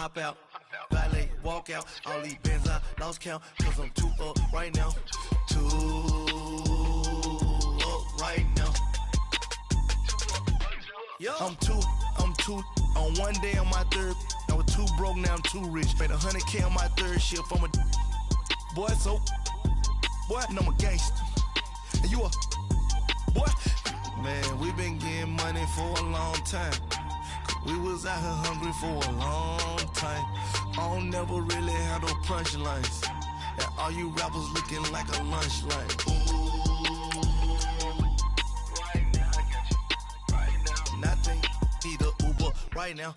hop out, valet, walk out. All these bands I lost count, cause I'm too up right now. Too up right now. I'm too on one day on my third. I was too broke, now I'm too rich. Made 100K on my third shift. I'm a boy, so boy, and I'm a gangster. And you a boy. Man, we been getting money for a long time. We was out here hungry for a long time. I don't never really have no punchlines. And all you rappers looking like a lunch line. Right now, I got you. Right now. Nothing. Need a Uber right now.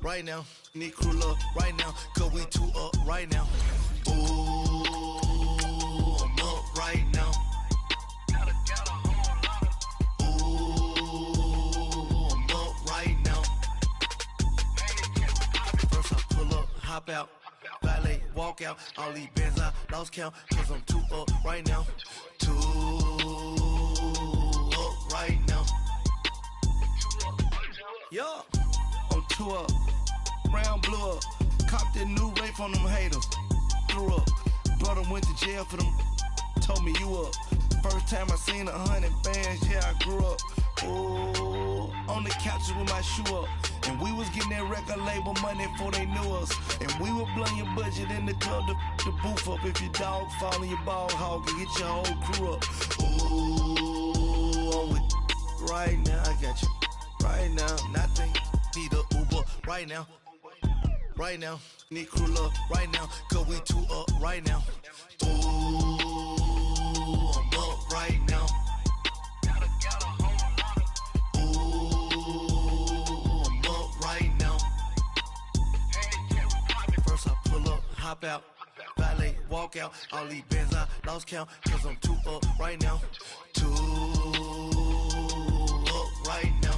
Right now. Need crew love right now. Cause we too up right now. Ooh, I'm up right now. Hop out, valet, walk out. All these bands I lost count, cause I'm too up right now. Too up right now. Yeah, I'm too up. Round blew up. Copped that new rape on them haters. Threw up. Brother went to jail for them. Told me you up. First time I seen 100 bands, yeah, I grew up. Ooh, on the couches with my shoe up. And we was getting that record label money before they knew us. And we were blowing your budget in the club to booth up. If your dog fall in your ball hog and get your whole crew up. Ooh, I'm with right now, I got you. Right now, nothing. Need a Uber right now. Right now, need crew love right now. Cause we too up right now. Ooh, I'm up right now. Hop out, valet, walk out. All these bands I lost count, cause I'm too up right now. Too up right now.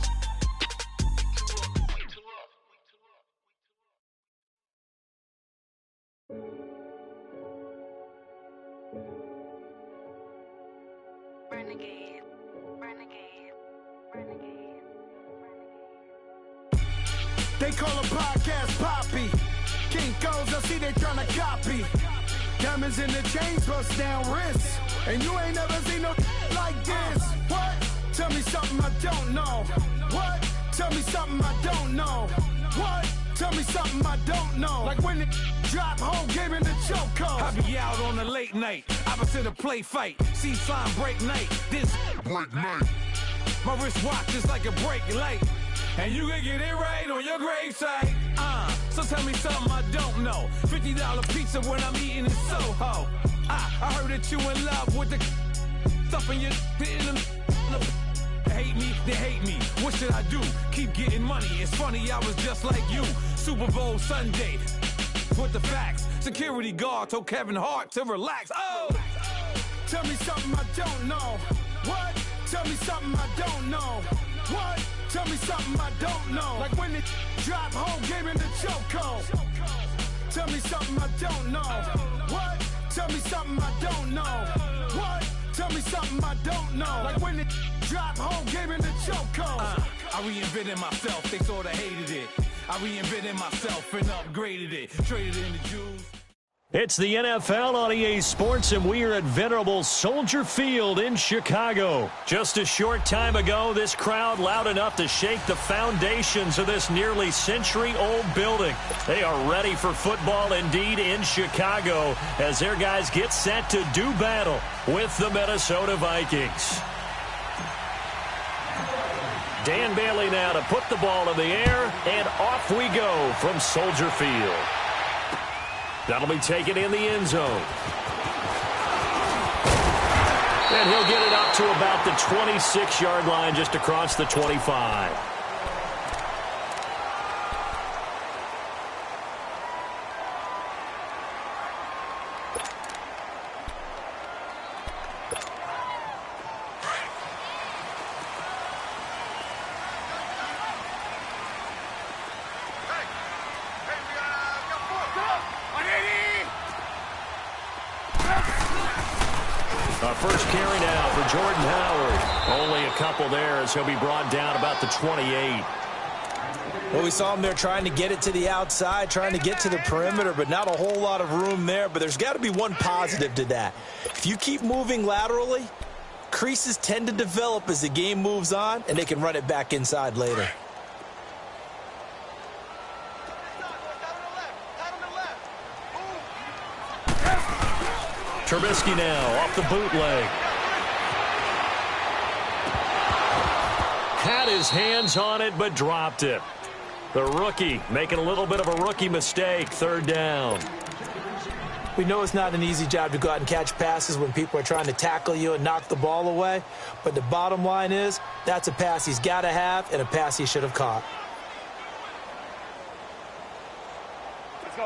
Renegade, renegade, renegade, renegade. They call a podcast Poppy. Kinkos, I see they tryna copy. Diamonds in the chains, bust down wrists. And you ain't never seen no like this. What? Tell me something I don't know. What? Tell me something I don't know. What? Tell me something I don't know. Like when it drop home, game in the chokehold. I be out on a late night, opposite a play fight. See sign break night, this break night. My wristwatch is like a break light. And you can get it right on your gravesite. So tell me something I don't know. $50 pizza when I'm eating in Soho. I heard that you in love with the stuff in your They hate me, they hate me. What should I do? Keep getting money. It's funny, I was just like you. Super Bowl Sunday with the facts. Security guard told Kevin Hart to relax. Oh! Tell me something I don't know. What? Tell me something I don't know. What? Tell me something I don't know. Like when it drop home, game in the chokehold. Tell me something I don't know. What? Tell me something I don't know. What? Tell me something I don't know. Like when it drop home, game in the chokehold. I reinvented myself, they sorta hated it. I reinvented myself and upgraded it. Traded in the Jews. It's the NFL on EA Sports, and we are at venerable Soldier Field in Chicago. Just a short time ago, this crowd loud enough to shake the foundations of this nearly century-old building. They are ready for football indeed in Chicago as their guys get set to do battle with the Minnesota Vikings. Dan Bailey now to put the ball in the air, and off we go from Soldier Field. That'll be taken in the end zone. And he'll get it up to about the 26-yard line, just across the 25. First carry now for Jordan Howard. Only a couple there as he'll be brought down about the 28. Well, we saw him there trying to get it to the outside, trying to get to the perimeter, but not a whole lot of room there. But there's got to be one positive to that. If you keep moving laterally, creases tend to develop as the game moves on, and they can run it back inside later. Trubisky now off the bootleg. Had his hands on it, but dropped it. The rookie making a little bit of a rookie mistake. 3rd down. We know it's not an easy job to go out and catch passes when people are trying to tackle you and knock the ball away. But the bottom line is, that's a pass he's got to have and a pass he should have caught.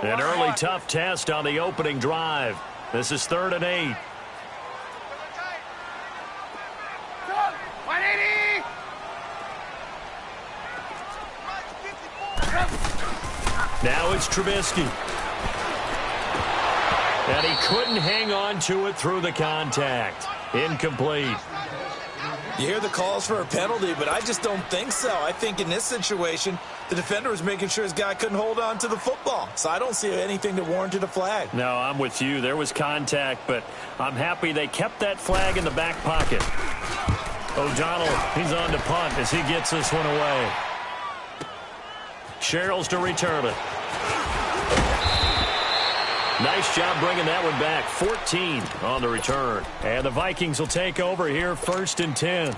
An early tough test on the opening drive. This is 3rd and 8. Now it's Trubisky. And he couldn't hang on to it through the contact. Incomplete. You hear the calls for a penalty, but I just don't think so. I think in this situation, the defender was making sure his guy couldn't hold on to the football. So I don't see anything that warranted a flag. No, I'm with you. There was contact, but I'm happy they kept that flag in the back pocket. O'Donnell, he's on to punt as he gets this one away. Sherrills to return it. Nice job bringing that one back. 14 on the return. And the Vikings will take over here 1st and 10.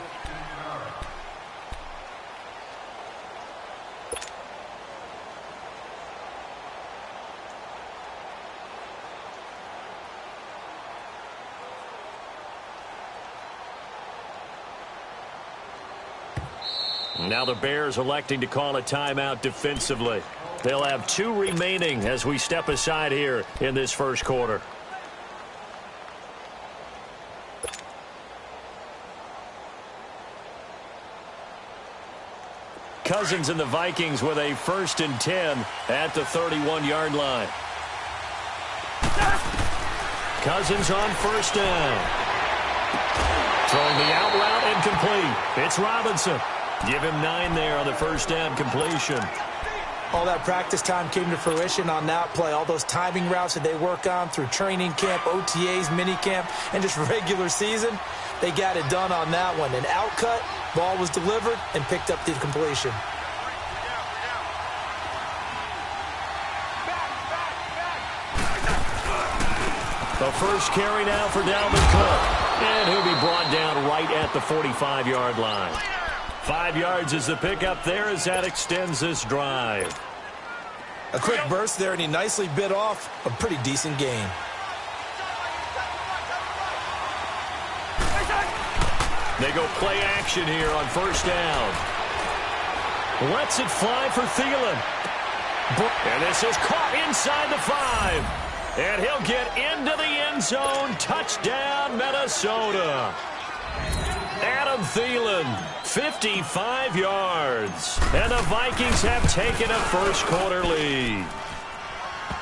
Now the Bears electing to call a timeout defensively. They'll have 2 remaining as we step aside here in this first quarter. Cousins and the Vikings with a 1st and 10 at the 31-yard line. Cousins on 1st down. Throwing the out route incomplete. It's Robinson. Give him 9 there on the 1st down completion. All that practice time came to fruition on that play. All those timing routes that they work on through training camp, OTAs, minicamp, and just regular season, they got it done on that one. An outcut, ball was delivered, and picked up the completion. The first carry now for Dalvin Cook. And he'll be brought down right at the 45-yard line. 5 yards is the pickup there as that extends this drive. A quick burst there, and he nicely bit off a pretty decent gain. They go play action here on 1st down. Lets it fly for Thielen. And this is caught inside the 5. And he'll get into the end zone. Touchdown, Minnesota. Adam Thielen, 55 yards. And the Vikings have taken a first quarter lead.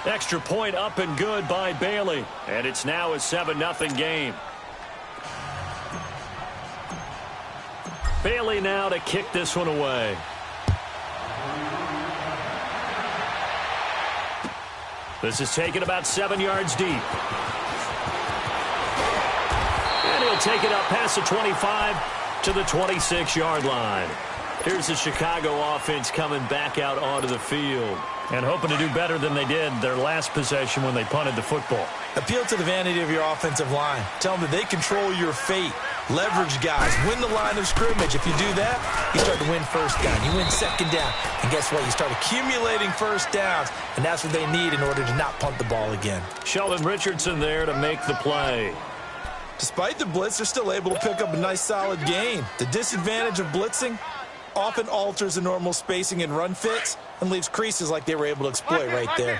Extra point up and good by Bailey. And it's now a 7-0 game. Bailey now to kick this one away. This is taken about 7 yards deep. And he'll take it up past the 25 to the 26-yard line. Here's the Chicago offense coming back out onto the field and hoping to do better than they did their last possession when they punted the football. Appeal to the vanity of your offensive line. Tell them that they control your fate. Leverage guys. Win the line of scrimmage. If you do that, you start to win first down. You win second down. And guess what? You start accumulating first downs. And that's what they need in order to not punt the ball again. Sheldon Richardson there to make the play. Despite the blitz, they're still able to pick up a nice solid gain. The disadvantage of blitzing often alters the normal spacing and run fits and leaves creases like they were able to exploit right there.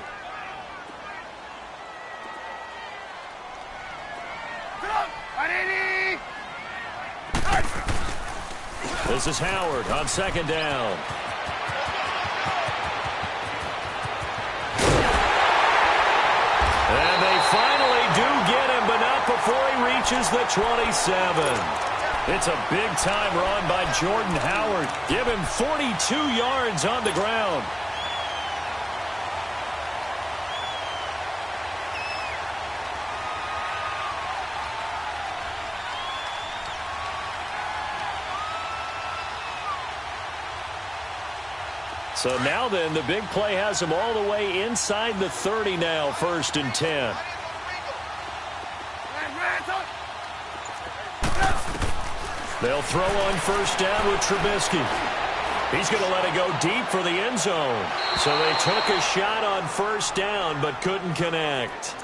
This is Howard on second down. And they finally do get him, but not before he reaches the 27. It's a big-time run by Jordan Howard. Give him 42 yards on the ground. So now then, the big play has him all the way inside the 30 now, 1st and 10. They'll throw on 1st down with Trubisky. He's going to let it go deep for the end zone. So they took a shot on 1st down but couldn't connect.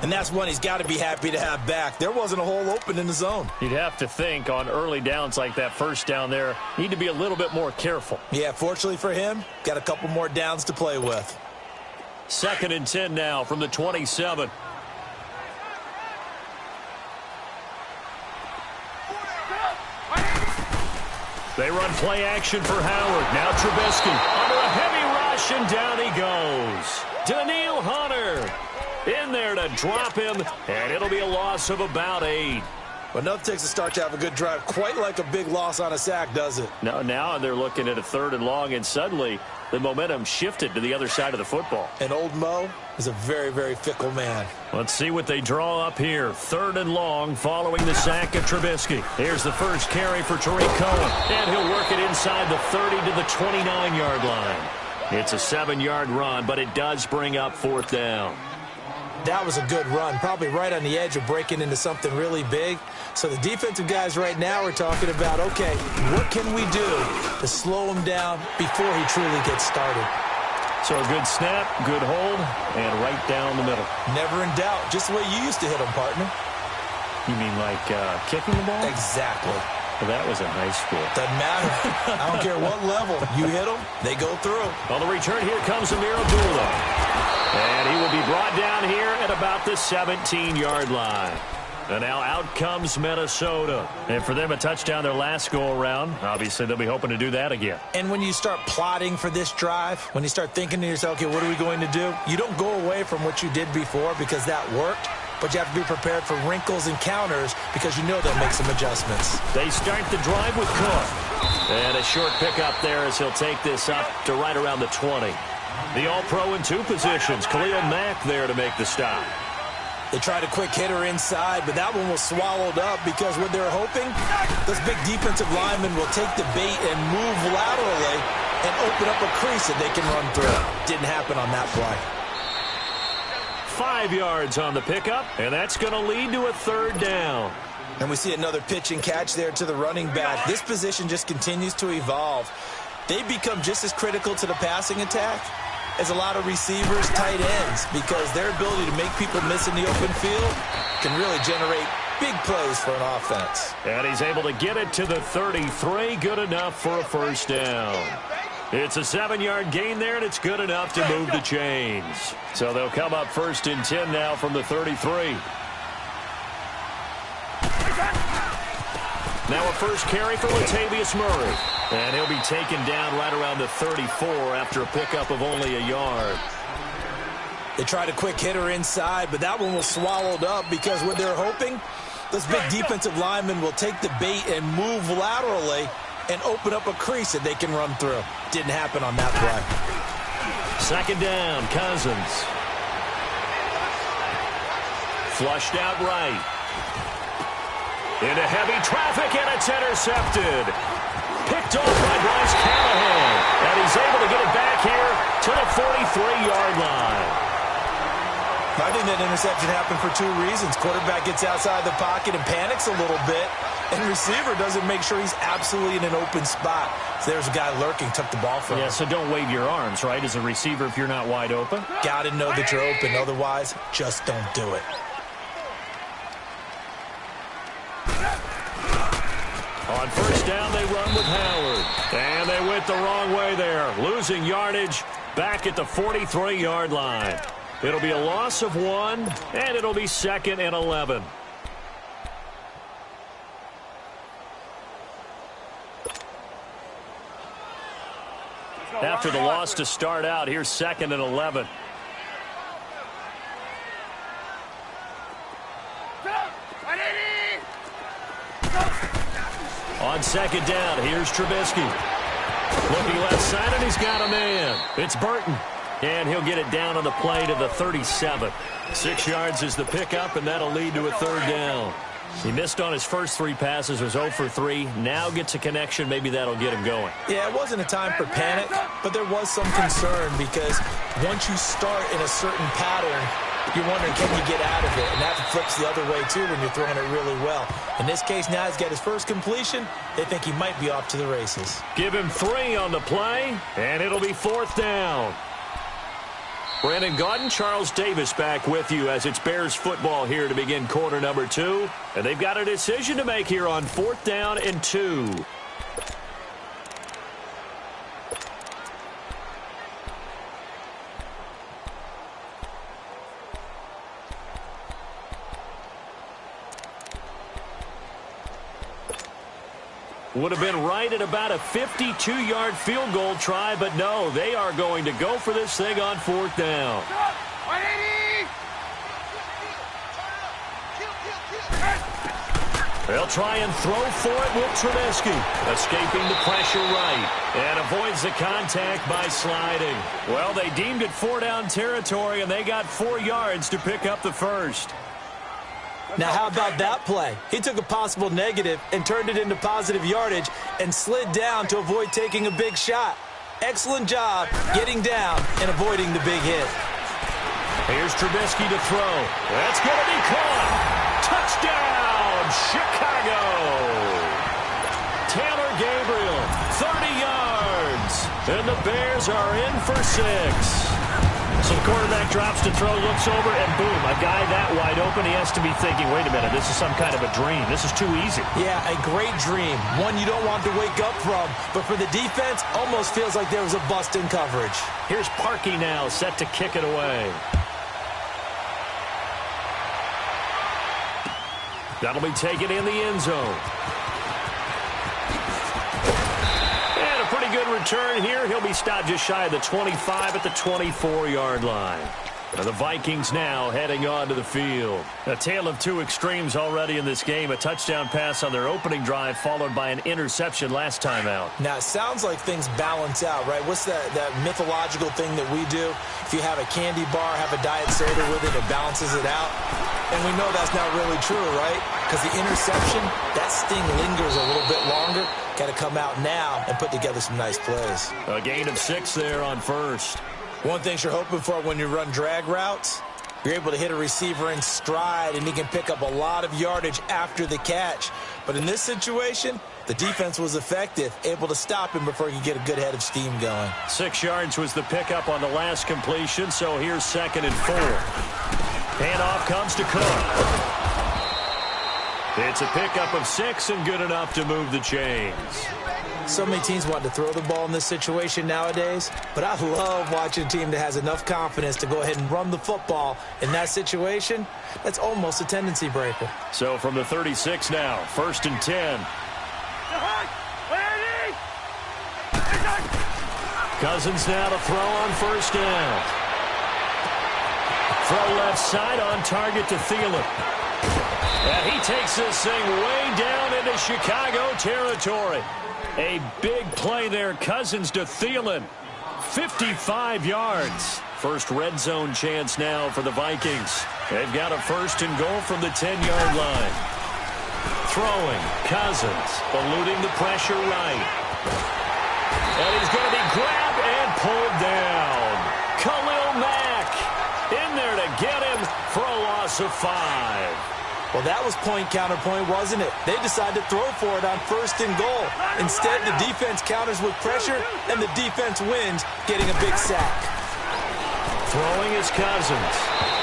And that's one he's got to be happy to have back. There wasn't a hole open in the zone. You'd have to think on early downs like that 1st down there, need to be a little bit more careful. Yeah, fortunately for him, got a couple more downs to play with. 2nd and 10 now from the 27. They run play action for Howard. Now Trubisky under a heavy rush, and down he goes. Danielle Hunter in there to drop him, and it'll be a loss of about 8. But enough takes a start to have a good drive. Quite like a big loss on a sack, does it? No, now they're looking at a 3rd and long, and suddenly the momentum shifted to the other side of the football. And old Mo is a very, very fickle man. Let's see what they draw up here. 3rd and long following the sack of Trubisky. Here's the first carry for Tariq Cohen. And he'll work it inside the 30 to the 29-yard line. It's a 7-yard run, but it does bring up 4th down. That was a good run, probably right on the edge of breaking into something really big. So the defensive guys right now are talking about, okay, what can we do to slow him down before he truly gets started? So a good snap, good hold, and right down the middle. Never in doubt. Just the way you used to hit them, partner. You mean like kicking the ball? Exactly. Well, that was in high school. Doesn't matter. I don't care what level. You hit them, they go through. On the return, here comes Amir Abdullah. And he will be brought down here at about the 17-yard line. And now out comes Minnesota. And for them, a touchdown their last go-around. Obviously, they'll be hoping to do that again. And when you start plotting for this drive, when you start thinking to yourself, okay, what are we going to do? You don't go away from what you did before because that worked. But you have to be prepared for wrinkles and counters because you know they'll make some adjustments. They start the drive with Cook. And a short pickup there as he'll take this up to right around the 20. The All-Pro in 2 positions. Khalil Mack there to make the stop. They tried a quick hitter inside, but that one was swallowed up because what they're hoping, those big defensive linemen will take the bait and move laterally and open up a crease that they can run through. Didn't happen on that play. 5 yards on the pickup, and that's going to lead to a 3rd down. And we see another pitch and catch there to the running back. This position just continues to evolve. They become just as critical to the passing attack as a lot of receivers, tight ends, because their ability to make people miss in the open field can really generate big plays for an offense. And he's able to get it to the 33, good enough for a 1st down. It's a 7-yard gain there, and it's good enough to move the chains. So they'll come up 1st and 10 now from the 33. Now a first carry for Latavius Murray. And he'll be taken down right around the 34 after a pickup of only a yard. They tried a quick hitter inside, but that one was swallowed up because what they're hoping, those big defensive linemen will take the bait and move laterally and open up a crease that they can run through. Didn't happen on that play. 2nd down, Cousins. Flushed out right. Into heavy traffic, and it's intercepted. Picked off by Bryce Callahan. And he's able to get it back here to the 43-yard line. I think that interception happened for 2 reasons. Quarterback gets outside the pocket and panics a little bit. And receiver doesn't make sure he's absolutely in an open spot. So there's a guy lurking, took the ball from him. Yeah, so don't wave your arms, right, as a receiver if you're not wide open. Got to know that you're open. Otherwise, just don't do it. On 1st down, they run with Howard. And they went the wrong way there, losing yardage back at the 43-yard line. It'll be a loss of 1, and it'll be 2nd and 11. After the loss to start out, here's 2nd and 11. On second down, here's Trubisky. Looking left side, and he's got a man. It's Burton. And he'll get it down on the play to the 37. 6 yards is the pickup, and that'll lead to a third down. He missed on his first 3 passes, was 0 for 3. Now gets a connection. Maybe that'll get him going. Yeah, it wasn't a time for panic, but there was some concern because once you start in a certain pattern, you're wondering, can you get out of it? And that flips the other way, too, when you're throwing it really well. In this case, now he's got his first completion. They think he might be off to the races. Give him 3 on the play, and it'll be 4th down. Brandon Gaudin, Charles Davis back with you as it's Bears football here to begin quarter number 2. And they've got a decision to make here on 4th down and 2. Would have been right at about a 52-yard field goal try, but no, they are going to go for this thing on 4th down. They'll try and throw for it with Trubisky. Escaping the pressure right. And avoids the contact by sliding. Well, they deemed it 4-down territory, and they got 4 yards to pick up the first. Now, how about that play? He took a possible negative and turned it into positive yardage and slid down to avoid taking a big shot. Excellent job getting down and avoiding the big hit. Here's Trubisky to throw. That's going to be caught. Touchdown, Chicago. Taylor Gabriel, 30 yards. And the Bears are in for 6. So the quarterback drops to throw, looks over, and boom, a guy that wide open. He has to be thinking, wait a minute, this is some kind of a dream. This is too easy. Yeah, a great dream. One you don't want to wake up from. But for the defense, almost feels like there was a bust in coverage. Here's Parkey now, set to kick it away. That'll be taken in the end zone. Good return here. He'll be stopped just shy of the 25 at the 24-yard line. The Vikings now heading onto the field. A tale of 2 extremes already in this game. A touchdown pass on their opening drive followed by an interception last time out. Now, it sounds like things balance out, right? What's that mythological thing that we do? If you have a candy bar, have a diet soda with it, it balances it out. And we know that's not really true, right? Because the interception, that sting lingers a little bit longer. Got to come out now and put together some nice plays. A gain of 6 there on first. One thing you're hoping for when you run drag routes, you're able to hit a receiver in stride, and he can pick up a lot of yardage after the catch. But in this situation, the defense was effective, able to stop him before he could get a good head of steam going. 6 yards was the pickup on the last completion, so here's 2nd and 4. Handoff comes to Cook. It's a pickup of 6 and good enough to move the chains. So many teams want to throw the ball in this situation nowadays, but I love watching a team that has enough confidence to go ahead and run the football. In that situation, that's almost a tendency breaker. So from the 36 now, 1st and 10. Cousins now to throw on 1st down. Throw left side on target to Thielen. And he takes this thing way down into Chicago territory. A big play there, Cousins to Thielen. 55 yards. First red zone chance now for the Vikings. They've got a 1st and goal from the 10-yard line. Throwing, Cousins, eluding the pressure right. And he's going to be grabbed and pulled down. Khalil Mack in there to get him for a loss of 5. Well, that was point counterpoint, wasn't it? They decided to throw for it on 1st and goal. Instead, the defense counters with pressure, and the defense wins, getting a big sack. Throwing is Cousins.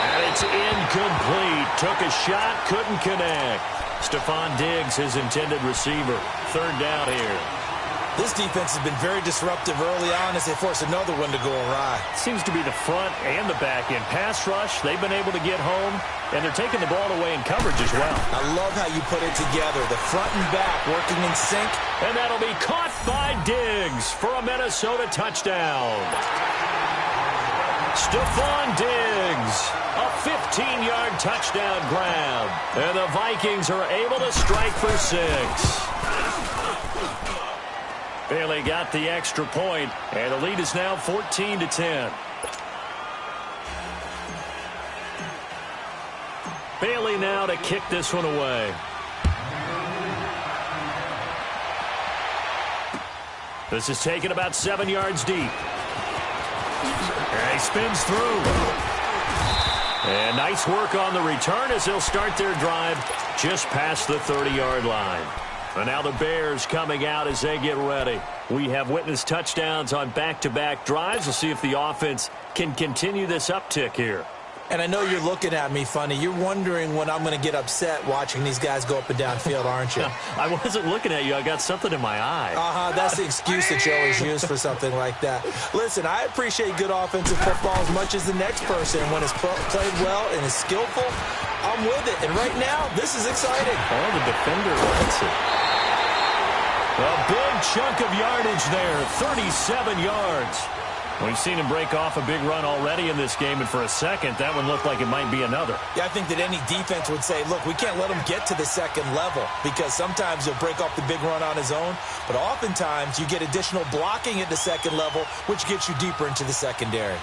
And it's incomplete. Took a shot, couldn't connect. Stephon Diggs, his intended receiver. 3rd down here. This defense has been very disruptive early on as they force another one to go awry. Seems to be the front and the back end. Pass rush, they've been able to get home, and they're taking the ball away in coverage as well. I love how you put it together. The front and back working in sync. And that'll be caught by Diggs for a Minnesota touchdown. Stephon Diggs, a 15-yard touchdown grab. And the Vikings are able to strike for 6. Bailey got the extra point, and the lead is now 14-10. Bailey now to kick this one away. This is taken about 7 yards deep. And he spins through. And nice work on the return as they'll start their drive just past the 30-yard line. And now the Bears coming out as they get ready. We have witnessed touchdowns on back-to-back drives. We'll see if the offense can continue this uptick here. And I know you're looking at me funny. You're wondering when I'm going to get upset watching these guys go up and down field, aren't you? I wasn't looking at you. I got something in my eye. That's the excuse that you always use for something like that. Listen, I appreciate good offensive football as much as the next person. When it's played well and is skillful, I'm with it. And right now, this is exciting. Oh, the defender wants it. A big chunk of yardage there, 37 yards. We've seen him break off a big run already in this game, and for a second, that one looked like it might be another. Yeah, I think that any defense would say, look, we can't let him get to the second level because sometimes he'll break off the big run on his own, but oftentimes you get additional blocking at the second level, which gets you deeper into the secondary.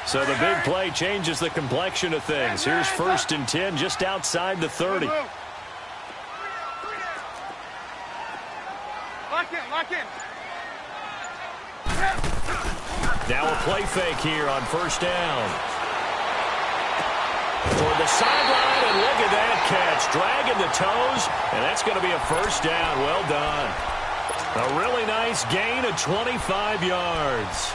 So the big play changes the complexion of things. Here's 1st and 10 just outside the 30. Lock in. Now a play fake here on 1st down. Toward the sideline, and look at that catch. Dragging the toes, and that's going to be a 1st down. Well done. A really nice gain of 25 yards.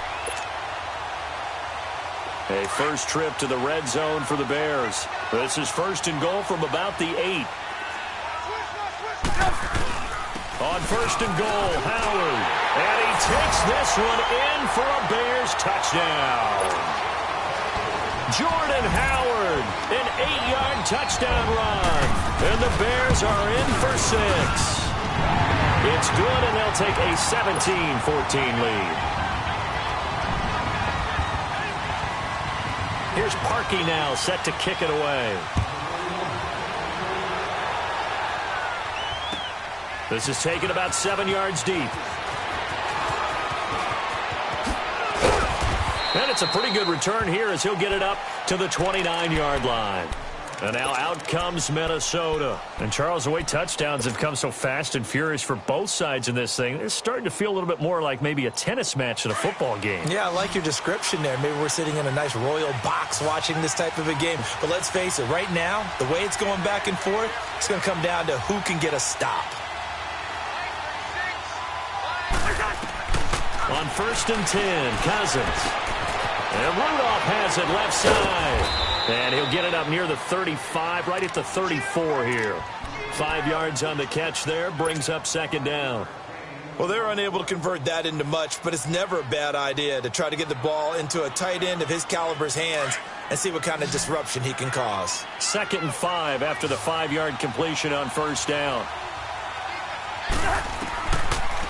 A first trip to the red zone for the Bears. This is 1st and goal from about the 8. On 1st and goal, Howard. And he takes this one in for a Bears touchdown. Jordan Howard, an 8-yard touchdown run. And the Bears are in for 6. It's good, and they'll take a 17-14 lead. Here's Parkey now, set to kick it away. This is taken about 7 yards deep. And it's a pretty good return here as he'll get it up to the 29-yard line. And now out comes Minnesota. And Charles, the way touchdowns have come so fast and furious for both sides in this thing, it's starting to feel a little bit more like maybe a tennis match than a football game. Yeah, I like your description there. Maybe we're sitting in a nice royal box watching this type of a game. But let's face it, right now, the way it's going back and forth, it's going to come down to who can get a stop. On 1st and 10, Cousins. And Rudolph has it left side. And he'll get it up near the 35, right at the 34 here. 5 yards on the catch there, brings up 2nd down. Well, they're unable to convert that into much, but it's never a bad idea to try to get the ball into a tight end of his caliber's hands and see what kind of disruption he can cause. 2nd and 5 after the 5-yard completion on 1st down.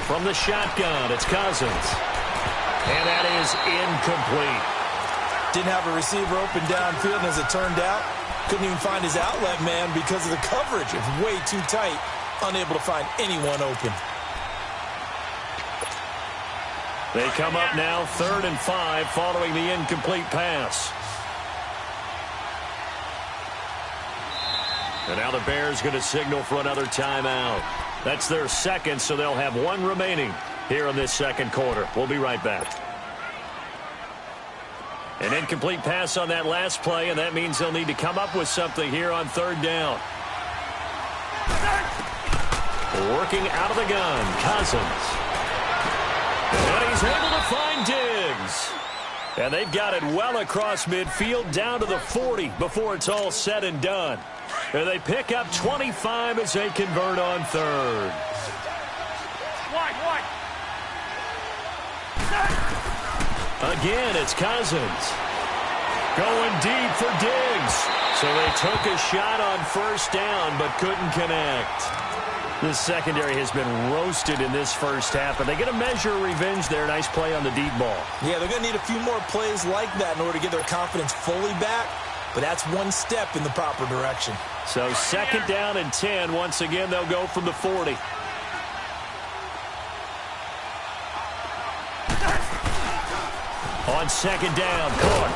From the shotgun, it's Cousins. And that is incomplete. Didn't have a receiver open downfield, and as it turned out, couldn't even find his outlet man because of the coverage. It's way too tight, unable to find anyone open. They come up now 3rd and 5 following the incomplete pass. And now the Bears going to signal for another timeout. That's their 2nd, so they'll have 1 remaining here in this 2nd quarter. We'll be right back. An incomplete pass on that last play, and that means they'll need to come up with something here on 3rd down. Working out of the gun, Cousins. And he's able to find Diggs. And they've got it well across midfield down to the 40 before it's all said and done. And they pick up 25 as they convert on 3rd. Again, it's Cousins. Going deep for Diggs. So they took a shot on 1st down but couldn't connect. This secondary has been roasted in this first half, but they get a measure of revenge there. Nice play on the deep ball. Yeah, they're going to need a few more plays like that in order to get their confidence fully back. but that's one step in the proper direction. So 2nd down and 10. Once again, they'll go from the 40. On 2nd down, Cook.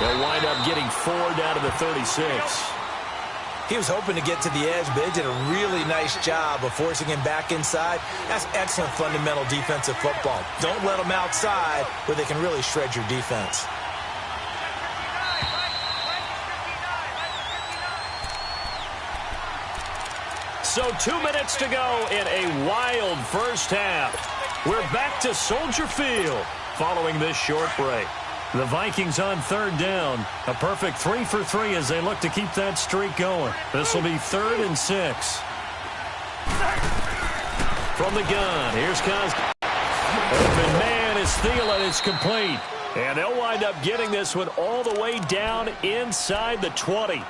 They'll wind up getting 4 down to the 36. He was hoping to get to the edge, but they did a really nice job of forcing him back inside. That's excellent fundamental defensive football. Don't let them outside where they can really shred your defense. So 2 minutes to go in a wild first half. We're back to Soldier Field following this short break. The Vikings on 3rd down. A perfect 3 for 3 as they look to keep that streak going. This will be 3rd and 6. From the gun, here's Cousins. Open man is Thielen. It's complete. And they'll wind up getting this one all the way down inside the 20.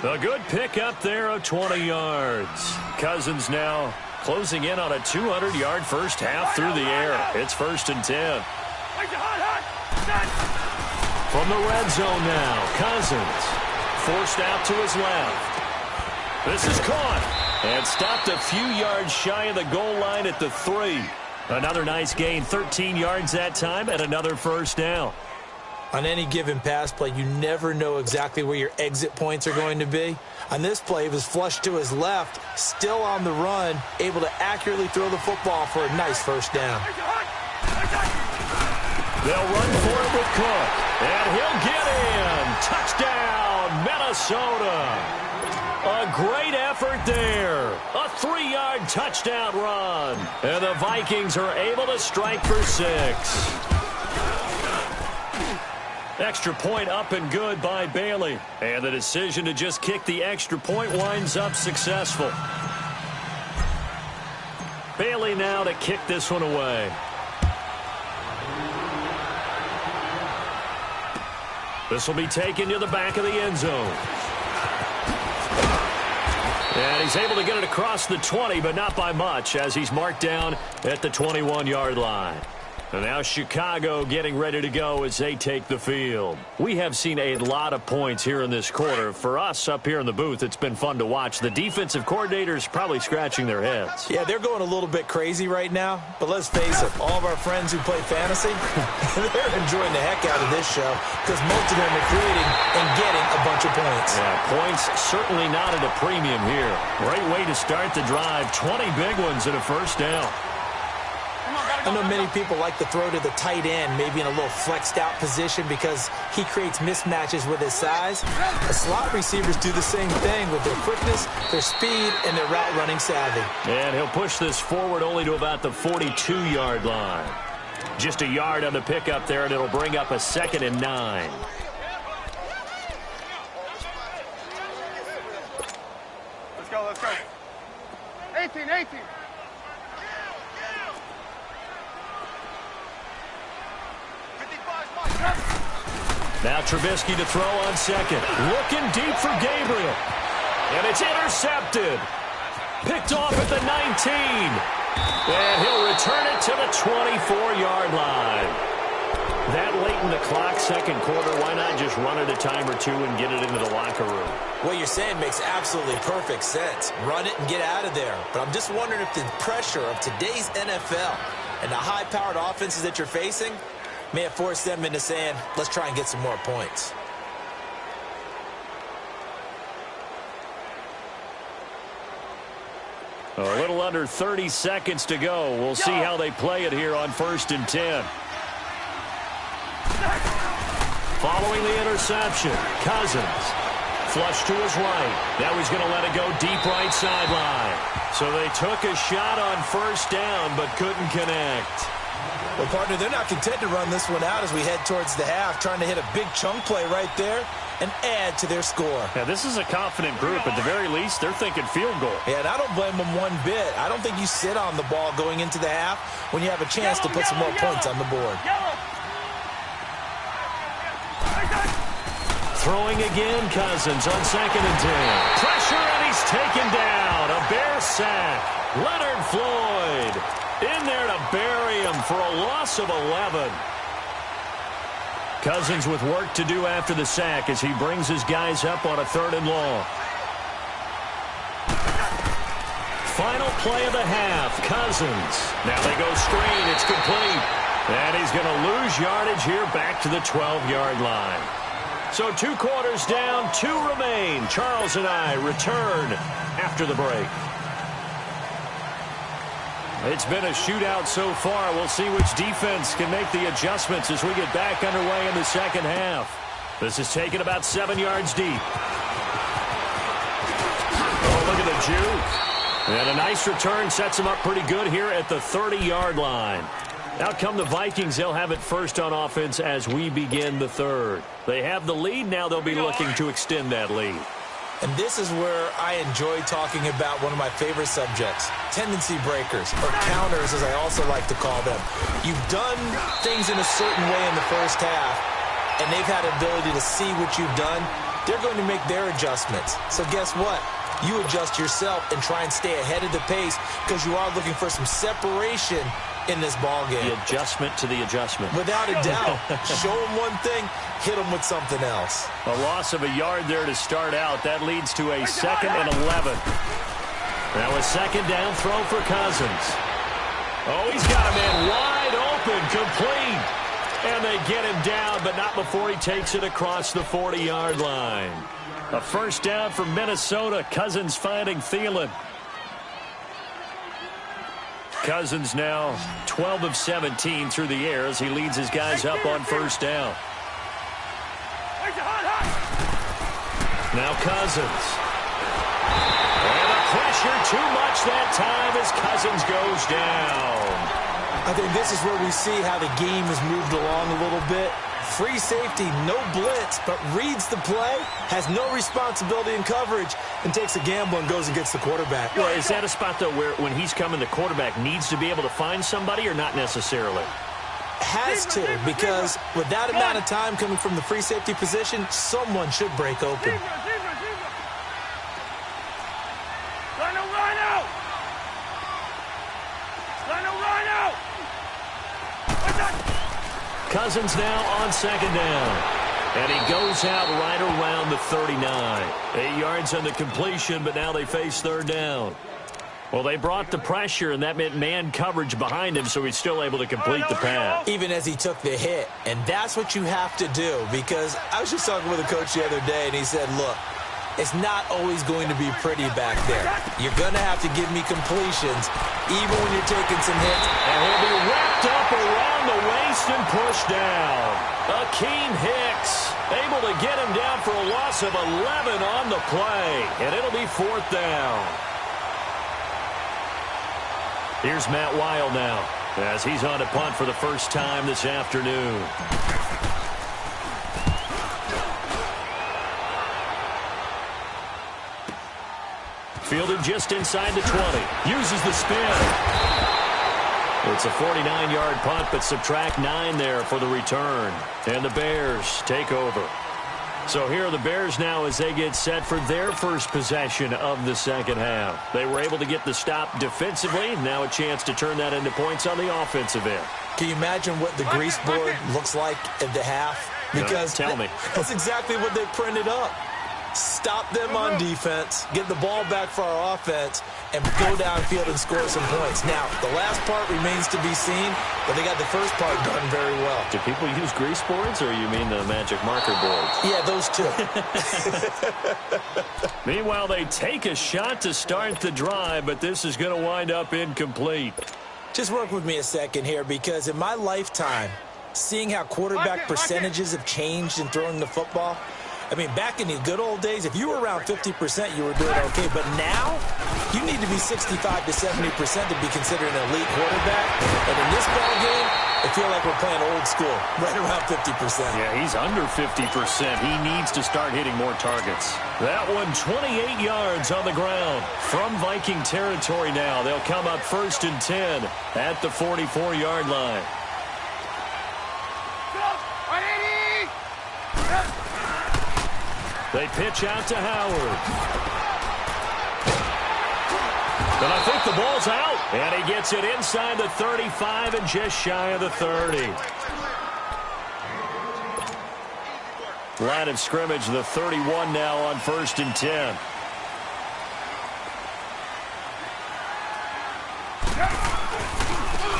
A good pickup there of 20 yards. Cousins now closing in on a 200-yard first half through the air. It's 1st and 10. From the red zone now, Cousins forced out to his left. This is caught and stopped a few yards shy of the goal line at the 3. Another nice gain, 13 yards that time, and another first down. On any given pass play, you never know exactly where your exit points are going to be. On this play, he was flushed to his left, still on the run, able to accurately throw the football for a nice first down. They'll run for it with Cook, and he'll get in. Touchdown, Minnesota. A great effort there. A 3-yard touchdown run. And the Vikings are able to strike for 6. Extra point up and good by Bailey. And the decision to just kick the extra point winds up successful. Bailey now to kick this one away. This will be taken to the back of the end zone. And he's able to get it across the 20, but not by much, as he's marked down at the 21-yard line. And now Chicago getting ready to go as they take the field. We have seen a lot of points here in this quarter. For us up here in the booth, it's been fun to watch. The defensive coordinators probably scratching their heads. Yeah, they're going a little bit crazy right now. But let's face it, all of our friends who play fantasy, they're enjoying the heck out of this show because most of them are creating and getting a bunch of points. Yeah, points certainly not at a premium here. Great way to start the drive. 20 big ones and a first down. I know many people like to throw to the tight end, maybe in a little flexed out position because he creates mismatches with his size. The slot receivers do the same thing with their quickness, their speed, and their route running savvy. And he'll push this forward only to about the 42-yard line. Just a yard on the pickup there, and it'll bring up a 2nd and 9. Let's go, let's go. 18. Now Trubisky to throw on 2nd. Looking deep for Gabriel. And it's intercepted. Picked off at the 19. And he'll return it to the 24-yard line. That late in the clock, second quarter, why not just run it a time or two and get it into the locker room? What you're saying makes absolutely perfect sense. Run it and get out of there. But I'm just wondering if the pressure of today's NFL and the high-powered offenses that you're facing may have forced them into saying, let's try and get some more points. A little under 30 seconds to go. We'll see how they play it here on 1st and 10. Following the interception, Cousins. Flush to his right. Now he's going to let it go deep right sideline. So they took a shot on first down but couldn't connect. Well, partner, they're not content to run this one out as we head towards the half, trying to hit a big chunk play right there and add to their score. Yeah, this is a confident group. At the very least, they're thinking field goal. Yeah, and I don't blame them one bit. I don't think you sit on the ball going into the half when you have a chance to put some more points on the board. Throwing again, Cousins on 2nd and 10. Pressure, and he's taken down. A Bear sack. Leonard Floyd in there to bury him for a loss of 11. Cousins with work to do after the sack as he brings his guys up on a 3rd and long. Final play of the half, Cousins. Now they go screen, it's complete. And he's going to lose yardage here back to the 12-yard line. So 2 quarters down, 2 remain. Charles and I return after the break. It's been a shootout so far. We'll see which defense can make the adjustments as we get back underway in the second half. This is taken about 7 yards deep. Oh, look at the juke. And a nice return sets him up pretty good here at the 30-yard line. Out come the Vikings. They'll have it first on offense as we begin the 3rd. They have the lead. Now they'll be looking to extend that lead. And this is where I enjoy talking about one of my favorite subjects, tendency breakers, or counters as I also like to call them. You've done things in a certain way in the first half, and they've had the ability to see what you've done. They're going to make their adjustments. So guess what? You adjust yourself and try and stay ahead of the pace because you are looking for some separation in this ball game. The adjustment to the adjustment. Without a doubt. Show them one thing, hit them with something else. A loss of a yard there to start out. That leads to a 2nd and 11. Now a 2nd down throw for Cousins. Oh, he's got a man wide open, complete. And they get him down, but not before he takes it across the 40-yard line. A 1st down for Minnesota. Cousins finding Thielen. Cousins now 12 of 17 through the air as he leads his guys up on 1st down. Now Cousins. And the pressure too much that time as Cousins goes down. I think this is where we see how the game has moved along a little bit. Free safety, no blitz, but reads the play, has no responsibility in coverage, and takes a gamble and goes and gets the quarterback. Well, is that a spot, though, where when he's coming, the quarterback needs to be able to find somebody or not necessarily? Has to, because with that amount of time coming from the free safety position, someone should break open. Cousins now on 2nd down. And he goes out right around the 39. 8 yards on the completion, but now they face 3rd down. Well, they brought the pressure, and that meant man coverage behind him, so he's still able to complete the pass. Even as he took the hit. And that's what you have to do, because I was just talking with a coach the other day, and he said, look, it's not always going to be pretty back there. You're going to have to give me completions, even when you're taking some hits. And he'll be wrapped up around the waist and pushed down. Akeem Hicks able to get him down for a loss of 11 on the play. And it'll be 4th down. Here's Matt Weil now as he's on to punt for the first time this afternoon. Fielded just inside the 20. Uses the spin. It's a 49-yard punt, but subtract 9 there for the return. And the Bears take over. So here are the Bears now as they get set for their first possession of the second half. They were able to get the stop defensively. Now a chance to turn that into points on the offensive end. Can you imagine what the grease board looks like at the half? Because tell me. That's exactly what they printed up. Stop them on defense, get the ball back for our offense, and go downfield and score some points. Now, the last part remains to be seen, but they got the first part done very well. Do people use grease boards, or you mean the magic marker boards? Yeah, those two. Meanwhile, they take a shot to start the drive, but this is going to wind up incomplete. Just work with me a second here, because in my lifetime, seeing how quarterback percentages have changed in throwing the football, I mean, back in the good old days, if you were around 50%, you were doing okay. But now, you need to be 65 to 70% to be considered an elite quarterback. And in this ball game, I feel like we're playing old school, right around 50%. Yeah, he's under 50%. He needs to start hitting more targets. That one, 28 yards on the ground from Viking territory now. They'll come up 1st and 10 at the 44-yard line. They pitch out to Howard. And I think the ball's out. And he gets it inside the 35 and just shy of the 30. Line of scrimmage, the 31 now on 1st and 10.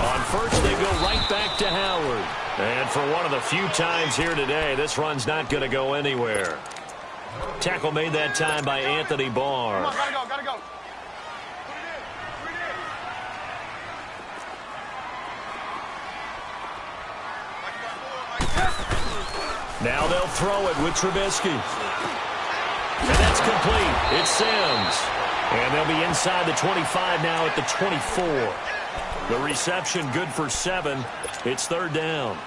On first, they go right back to Howard. And for one of the few times here today, this run's not going to go anywhere. Tackle made that time by Anthony Barr. Come on, gotta go, gotta go. Now they'll throw it with Trubisky. And that's complete. It's Sims. And they'll be inside the 25 now at the 24. The reception good for 7. It's 3rd down.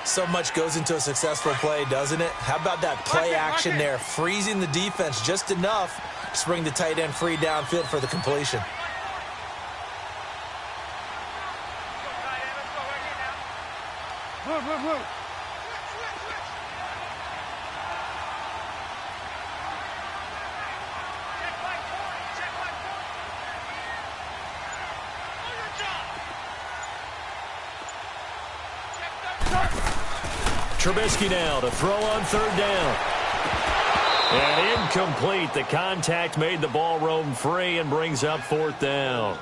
So much goes into a successful play, doesn't it? How about that play action there, freezing the defense just enough to bring the tight end free downfield for the completion. Move. Trubisky now to throw on 3rd down. And incomplete. The contact made the ball roam free and brings up 4th down.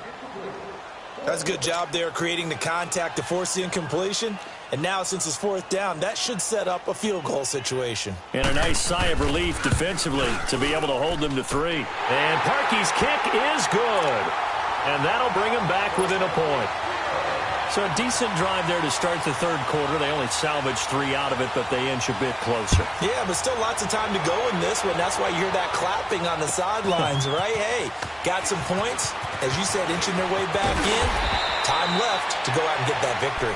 That's a good job there creating the contact to force the incompletion. And now since it's 4th down, that should set up a field goal situation. And a nice sigh of relief defensively to be able to hold them to 3. And Parkey's kick is good. And that'll bring them back within a point. So a decent drive there to start the 3rd quarter. They only salvaged 3 out of it, but they inch a bit closer. Yeah, but still lots of time to go in this one. That's why you hear that clapping on the sidelines, right? Hey, got some points. As you said, inching their way back in. Time left to go out and get that victory.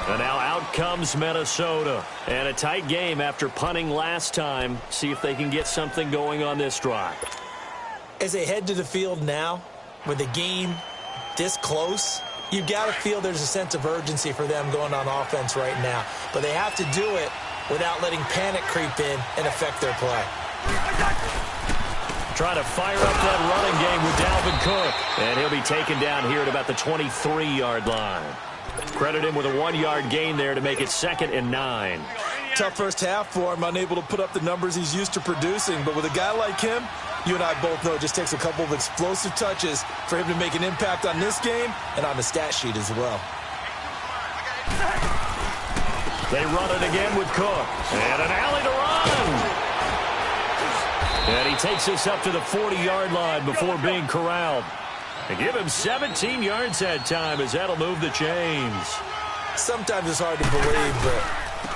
And now out comes Minnesota. And a tight game after punting last time. See if they can get something going on this drive. As they head to the field now, with the game this close, you've got to feel there's a sense of urgency for them going on offense right now. But they have to do it without letting panic creep in and affect their play. Trying to fire up that running game with Dalvin Cook. And he'll be taken down here at about the 23-yard line. Credit him with a 1-yard gain there to make it 2nd and 9. Tough first half for him, unable to put up the numbers he's used to producing. But with a guy like him, you and I both know it just takes a couple of explosive touches for him to make an impact on this game and on the stat sheet as well. They run it again with Cook. And an alley to run. And he takes us up to the 40-yard line before being corralled. They give him 17 yards that time as that'll move the chains. Sometimes it's hard to believe, but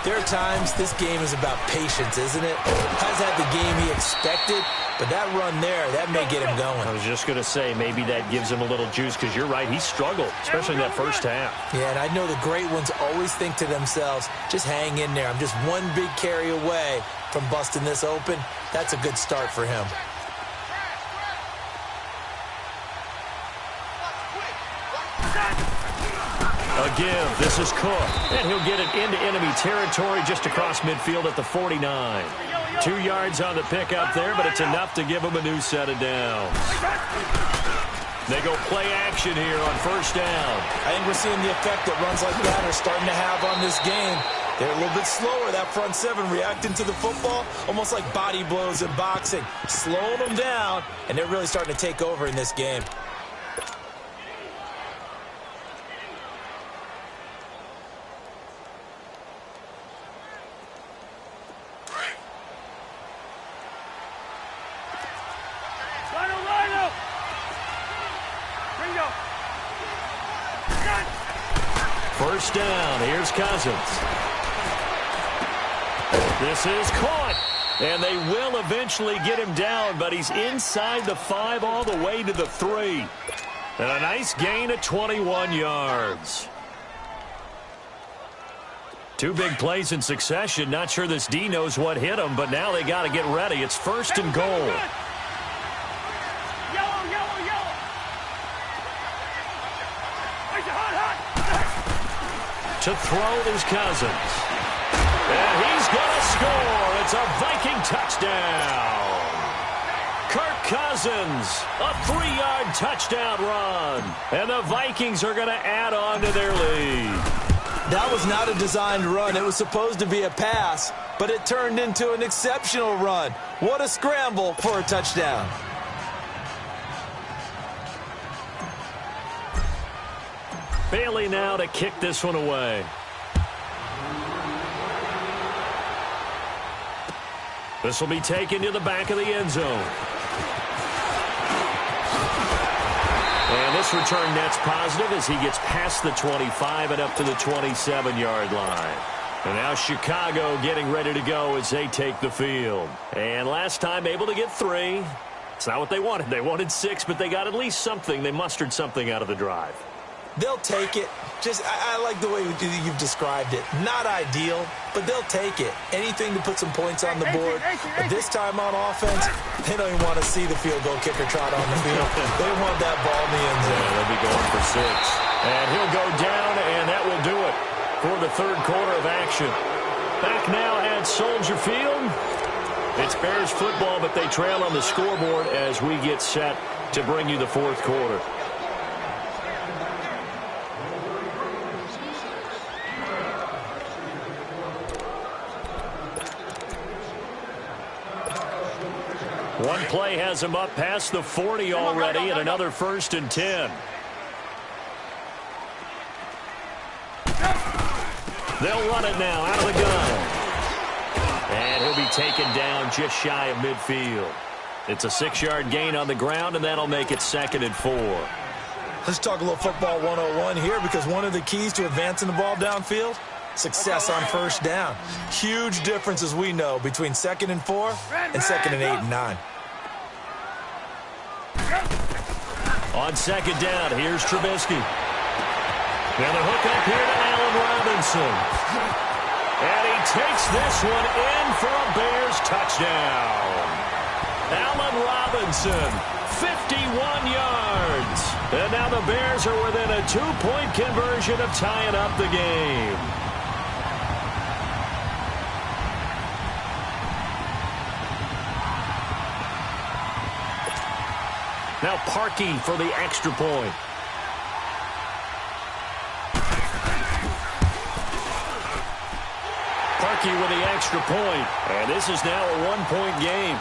there are times this game is about patience, isn't it? Has had the game he expected, but that run there, that may get him going. I was just going to say, maybe that gives him a little juice, because you're right, he struggled, especially in that first half. Yeah, and I know the great ones always think to themselves, just hang in there. I'm just one big carry away from busting this open. That's a good start for him. A give. This is Cook. And he'll get it into enemy territory just across midfield at the 49. 2 yards on the pickup there, but it's enough to give him a new set of downs. They go play action here on 1st down. I think we're seeing the effect that runs like that are starting to have on this game. They're a little bit slower, that front 7, reacting to the football, almost like body blows in boxing, slowing them down, and they're really starting to take over in this game. First down. Here's Cousins. This is caught. And they will eventually get him down, but he's inside the 5 all the way to the 3. And a nice gain of 21 yards. 2 big plays in succession. Not sure this D knows what hit him, but now they got to get ready. It's 1st and goal. To throw is Cousins. And he's going to score. It's a Viking touchdown. Kirk Cousins, a 3-yard touchdown run. And the Vikings are going to add on to their lead. That was not a designed run. It was supposed to be a pass, but it turned into an exceptional run. What a scramble for a touchdown. Bailey now to kick this one away. This will be taken to the back of the end zone. And this return net's positive as he gets past the 25 and up to the 27-yard line. And now Chicago getting ready to go as they take the field. And last time able to get 3. It's not what they wanted. They wanted 6, but they got at least something. They mustered something out of the drive. They'll take it. I like the way you've described it. Not ideal, but they'll take it. Anything to put some points on the board. But this time on offense, they don't even want to see the field goal kicker trot on the field. They want that ball in the end zone. Yeah, they'll be going for 6. And he'll go down, and that will do it for the third quarter of action. Back now at Soldier Field. It's Bears football, but they trail on the scoreboard as we get set to bring you the fourth quarter. One play has him up past the 40 already, and another 1st and 10. They'll run it now out of the gun. And he'll be taken down just shy of midfield. It's a 6-yard gain on the ground, and that'll make it 2nd and 4. Let's talk a little football 101 here, because one of the keys to advancing the ball downfield, success on first down. Huge difference, as we know, between 2nd and 4 and 2nd and 8 and 9. On 2nd down, here's Trubisky. Now the hook up here to Allen Robinson. And he takes this one in for a Bears touchdown. Allen Robinson, 51 yards. And now the Bears are within a 2-point conversion of tying up the game. Now Parkey for the extra point. Parkey with the extra point. And this is now a 1-point game.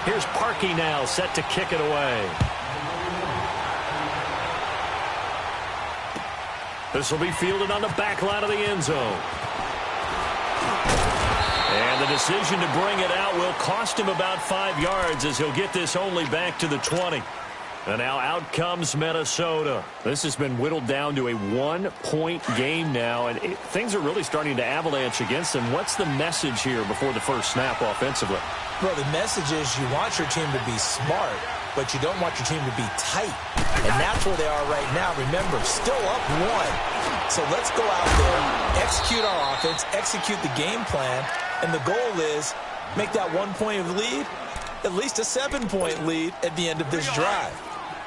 Here's Parkey now set to kick it away. This will be fielded on the back line of the end zone. And the decision to bring it out will cost him about 5 yards as he'll get this only back to the 20. And now out comes Minnesota. This has been whittled down to a 1-point game now, and things are really starting to avalanche against them. What's the message here before the first snap offensively? Well, the message is you want your team to be smart, but you don't want your team to be tight. And that's where they are right now. Remember, still up 1. So let's go out there, execute our offense, execute the game plan, and the goal is make that 1-point lead at least a 7-point lead at the end of this drive.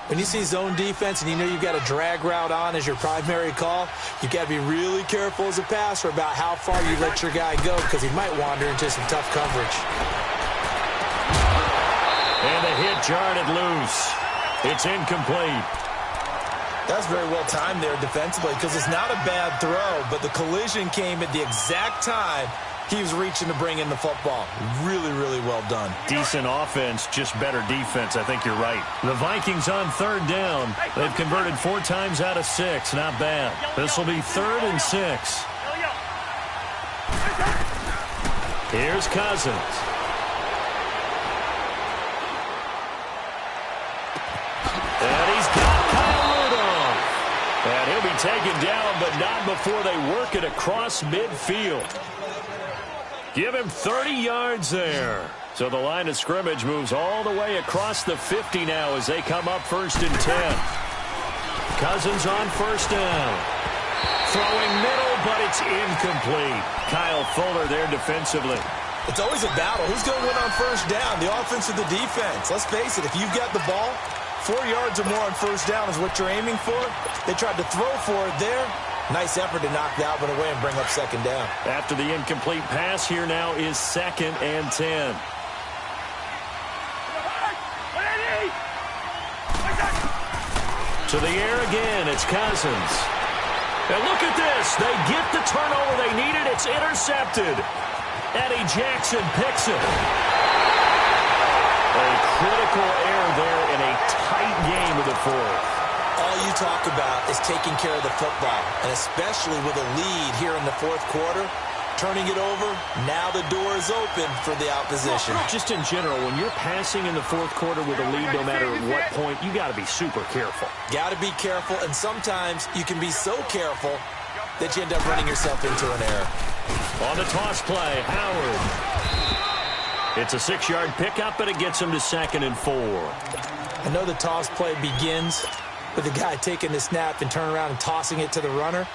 When you see zone defense and you know you've got a drag route on as your primary call, you've got to be really careful as a passer about how far you let your guy go, because he might wander into some tough coverage. And the hit jarred it loose. It's incomplete. That's very well timed there defensively, because it's not a bad throw, but the collision came at the exact time he was reaching to bring in the football. Really, really well done. Decent offense, just better defense. I think you're right. The Vikings on 3rd down. They've converted 4 times out of 6. Not bad. This will be 3rd and 6. Here's Cousins. And he's got Kyle Rudolph. And he'll be taken down, but not before they work it across midfield. Give him 30 yards there. So the line of scrimmage moves all the way across the 50 now as they come up 1st and 10. Cousins on 1st down. Throwing middle, but it's incomplete. Kyle Fuller there defensively. It's always a battle. Who's going to win on 1st down, the offense or the defense? Let's face it, if you've got the ball, 4 yards or more on 1st down is what you're aiming for. They tried to throw for it there. Nice effort to knock that one away and bring up 2nd down. After the incomplete pass, here now is 2nd and 10. To the air again, it's Cousins. And look at this. They get the turnover they needed. It's intercepted. Eddie Jackson picks it. A critical error there in a tight game of the fourth. All you talk about is taking care of the football, and especially with a lead here in the fourth quarter, turning it over, now the door is open for the opposition. Just in general, when you're passing in the fourth quarter with a lead, no matter at what point, you got to be super careful. Got to be careful, and sometimes you can be so careful that you end up running yourself into an error. On the toss play, Howard. It's a 6-yard pickup, but it gets him to 2nd and 4. I know the toss play begins with the guy taking the snap and turning around and tossing it to the runner.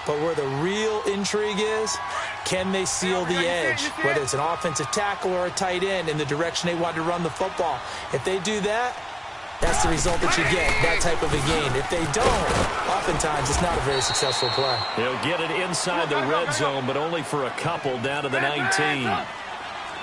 But where the real intrigue is, can they seal the edge, whether it's an offensive tackle or a tight end, in the direction they want to run the football? If they do that, that's the result that you get, that type of a game. If they don't, oftentimes it's not a very successful play. He'll get it inside the red zone, but only for a couple down to the 19.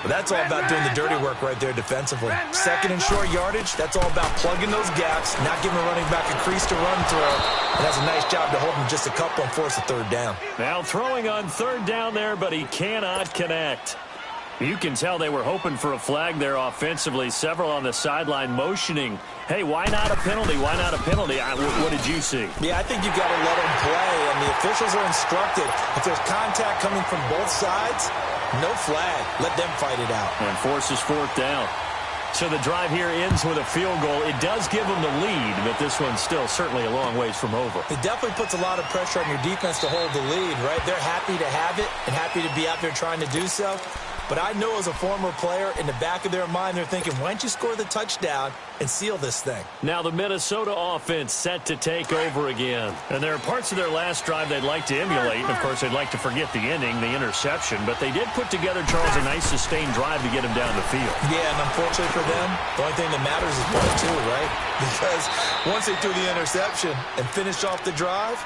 But that's all about doing the dirty work right there defensively. 2nd and short yardage, that's all about plugging those gaps, not giving a running back a crease to run through. And that's a nice job to hold him just a couple and force a 3rd down. Now throwing on 3rd down there, but he cannot connect. You can tell they were hoping for a flag there offensively. Several on the sideline motioning, hey, why not a penalty? Why not a penalty? What did you see? Yeah, I think you've got to let them play, and the officials are instructed. If there's contact coming from both sides, no flag. Let them fight it out. And forces 4th down. So the drive here ends with a field goal. It does give them the lead, but this one's still certainly a long ways from over. It definitely puts a lot of pressure on your defense to hold the lead, right? They're happy to have it and happy to be out there trying to do so. But I know as a former player, in the back of their mind, they're thinking, why don't you score the touchdown and seal this thing? Now the Minnesota offense set to take over again. And there are parts of their last drive they'd like to emulate. And, of course, they'd like to forget the ending, the interception. But they did put together, Charles, a nice sustained drive to get him down the field. Yeah, and unfortunately for them, the only thing that matters is point 2, right? Because once they threw the interception and finished off the drive,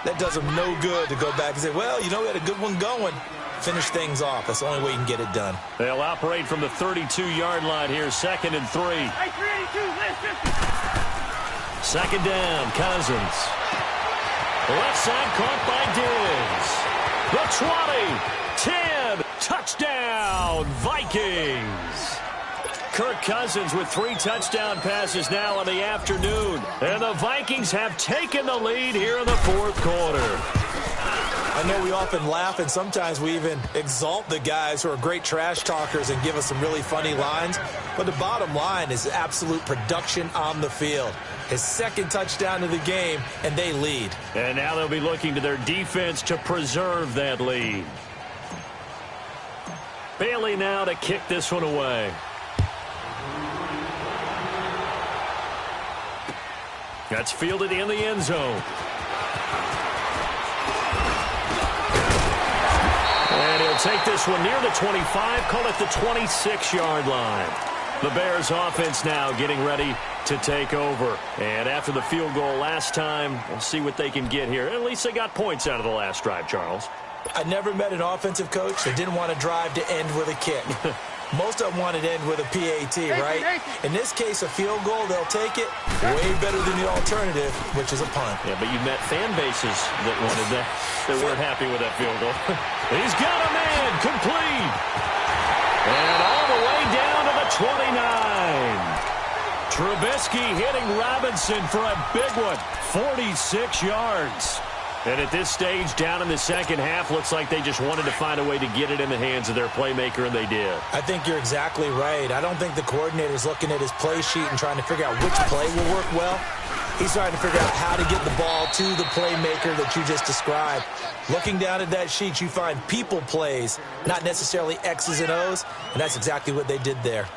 that does them no good to go back and say, well, you know, we had a good one going. Finish things off. That's the only way you can get it done. They'll operate from the 32-yard line here, 2nd and 3. 2nd down, Cousins. Left side caught by Diggs. The 20, 10, touchdown, Vikings. Kirk Cousins with 3 touchdown passes now in the afternoon. And the Vikings have taken the lead here in the fourth quarter. I know we often laugh, and sometimes we even exalt the guys who are great trash talkers and give us some really funny lines. But the bottom line is absolute production on the field. His 2nd touchdown of the game, and they lead. And now they'll be looking to their defense to preserve that lead. Bailey now to kick this one away. That's fielded in the end zone. And he'll take this one near the 25, call it the 26-yard line. The Bears offense now getting ready to take over. And after the field goal last time, we'll see what they can get here. At least they got points out of the last drive, Charles. I never met an offensive coach that didn't want to drive to end with a kick. Most of them want to end with a PAT, right? In this case, a field goal, they'll take it way better than the alternative, which is a punt. Yeah, but you met fan bases that wanted that, that weren't happy with that field goal. He's got a man, complete. And all the way down to the 29. Trubisky hitting Robinson for a big one, 46 yards. And at this stage, down in the second half, looks like they just wanted to find a way to get it in the hands of their playmaker, and they did. I think you're exactly right. I don't think the coordinator's looking at his play sheet and trying to figure out which play will work well. He's trying to figure out how to get the ball to the playmaker that you just described. Looking down at that sheet, you find people plays, not necessarily X's and O's, and that's exactly what they did there.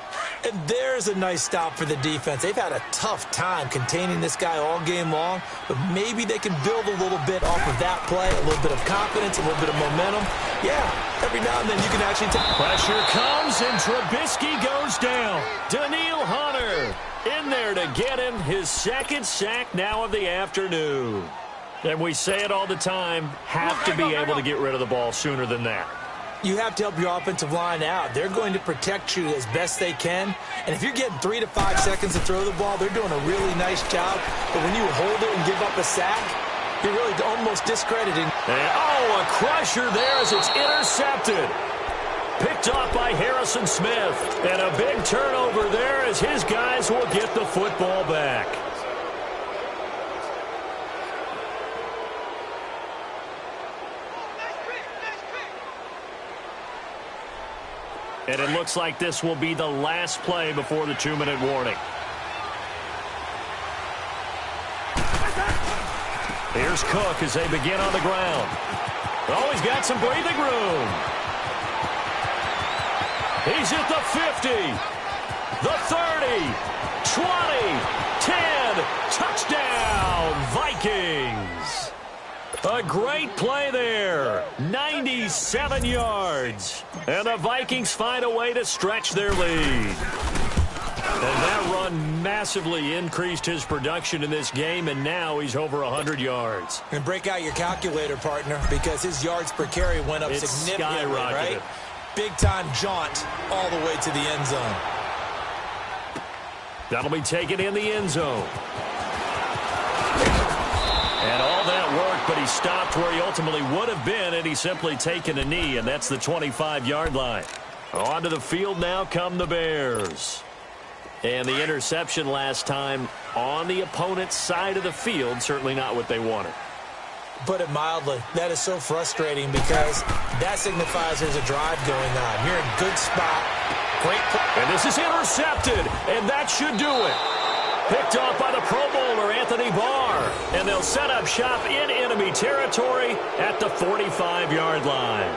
And there's a nice stop for the defense. They've had a tough time containing this guy all game long, but maybe they can build a little bit off of that play, a little bit of confidence, a little bit of momentum. Yeah, every now and then you can actually take... Pressure comes, and Trubisky goes down. Danielle Hunter in there to get him his 2nd sack now of the afternoon. And we say it all the time, have to be able to get rid of the ball sooner than that. You have to help your offensive line out. They're going to protect you as best they can. And if you're getting 3 to 5 seconds to throw the ball, they're doing a really nice job. But when you hold it and give up a sack, you're really almost discrediting. And, a crusher there as it's intercepted. Picked off by Harrison Smith. And a big turnover there as his guys will get the football back. And it looks like this will be the last play before the 2-minute warning. Here's Cook as they begin on the ground. Oh, he's got some breathing room. He's at the 50, the 30, 20, 10, touchdown, Vikings. A great play there, 97 yards. And the Vikings find a way to stretch their lead. And that run massively increased his production in this game, and now he's over 100 yards. And break out your calculator, partner, because his yards per carry went up significantly, right? Big-time jaunt all the way to the end zone. That'll be taken in the end zone. And all that worked, but he stopped where he ultimately would have been, and he's simply taken a knee, and that's the 25-yard line. Onto the field now come the Bears. And the interception last time on the opponent's side of the field, certainly not what they wanted. Put it mildly, that is so frustrating because that signifies there's a drive going on. You're in a good spot. Great play. And this is intercepted, and that should do it. Picked off by the Pro Bowler, Anthony Barr. And they'll set up shop in enemy territory at the 45-yard line.